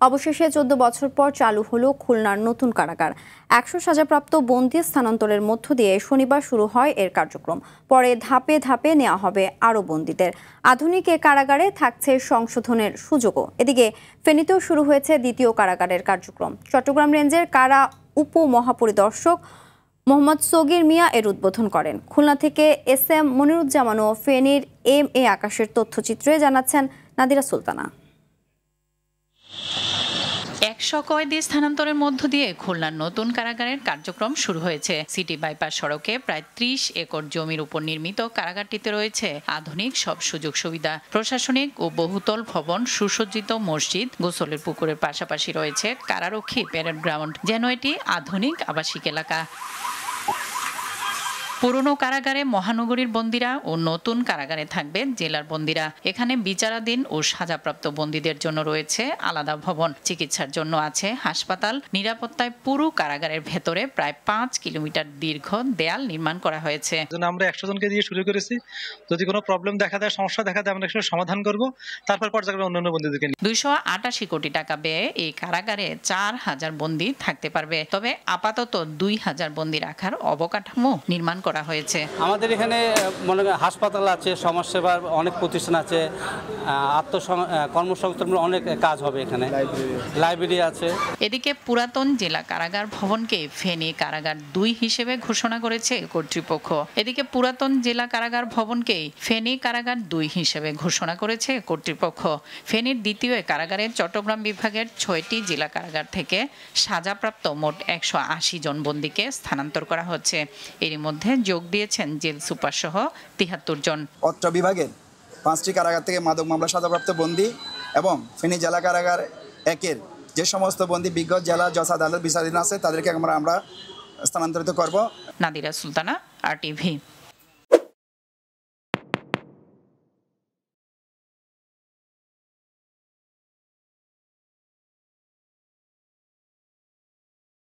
অবশেষে 14 বছর পর চালু হলো খুলনার নতুন কারাগার। 100 সাজাপ্রাপ্ত বন্দী স্থানান্তরের মধ্য দিয়ে শনিবার শুরু হয় এর কার্যক্রম। পরে ধাপে ধাপে নেওয়া হবে আরও বন্দীদের। আধুনিক এ কারাগারে থাকছে সংশোধনের সুযোগও। এদিকে ফেনীতেও শুরু হয়েছে দ্বিতীয় কারাগারের কার্যক্রম। চট্টগ্রাম রেঞ্জের কারা উপমহাপরিদর্শক মোহাম্মদ সগির মিয়া এর উদ্বোধন করেন। খুলনা থেকে SM মনিরুজ্জামান ও ফেনীর MA আকাশের তথ্যচিত্রে জানাচ্ছেন নাদিরা সুলতানা। 100 কয়েদি স্থানান্তরের মধ্য দিয়ে খুলনার নতুন কারাগারের কার্যক্রম শুরু হয়েছে। সিটি বাইপাস সড়কে প্রায় 30 একর জমির উপর নির্মিত কারাগারটিতে রয়েছে আধুনিক সব সুযোগ সুবিধা, প্রশাসনিক ও বহুতল ভবন, সুসজ্জিত মসজিদ, গোসলের পুকুরের পাশাপাশি রয়েছে কারারক্ষী প্যারেড গ্রাউন্ড, যেন এটি আধুনিক আবাসিক এলাকা। পুরনো কারাগারে মহানগরীর বন্দীরা ও নতুন কারাগারে থাকবে জেলার বন্দীরা। এখানে বিচারাধীন ও সাজাপ্রাপ্ত বন্দীদের জন্য রয়েছে আলাদা ভবন, চিকিৎসার জন্য আছে হাসপাতাল। নিরাপত্তায় পুরো কারাগারের ভেতরে প্রায় 5 কিলোমিটার দীর্ঘ দেয়াল নির্মাণ করা হয়েছে। আমরা 100 জনকে দিয়ে শুরু করেছি। যদি কোনো প্রবলেম দেখা দেয়, সমস্যা দেখা দেয়, আমরা সেটা সমাধান করব। তারপর পর্যায়ক্রমে অন্যান্য বন্দীদেরকে 288 কোটি টাকা ব্যয়ে এই কারাগারে 4000 বন্দী থাকতে পারবে। তবে আপাতত 2000 বন্দী রাখার অবকাঠামো নির্মাণ করা হয়েছে। আমাদের এখানে মনে করেন হাসপাতাল আছে, সমাজসেবার অনেক প্রতিষ্ঠান আছে, কর্মসংস্থানের অনেক কাজ হবে এখানে, লাইব্রেরি আছে। এদিকে পুরাতন জেলা কারাগার ভবনকে ফেনী কারাগার 2 হিসেবে ঘোষণা করেছে কর্তৃপক্ষ। ফেনীর দ্বিতীয় কারাগারে চট্টগ্রাম বিভাগের 6টি জেলা কারাগার থেকে সাজাপ্রাপ্ত মোট 180 জন বন্দীকে স্থানান্তর করা হচ্ছে। এর মধ্যে যোগ দিয়েছেন জেল সুপার সহ 73 জন। অত্র বিভাগের 5টি কারাগার থেকে মাদক মামলা সাজাপ্রাপ্ত বন্দী এবং ফেনী জেলা কারাগার 1-এর যে সমস্ত বন্দী বিজ্ঞ জেলা জজ আদালত বিচারাধীন আছে তাদেরকে আমরা স্থানান্তরিত করব। নাদিরা সুলতানা, RTV।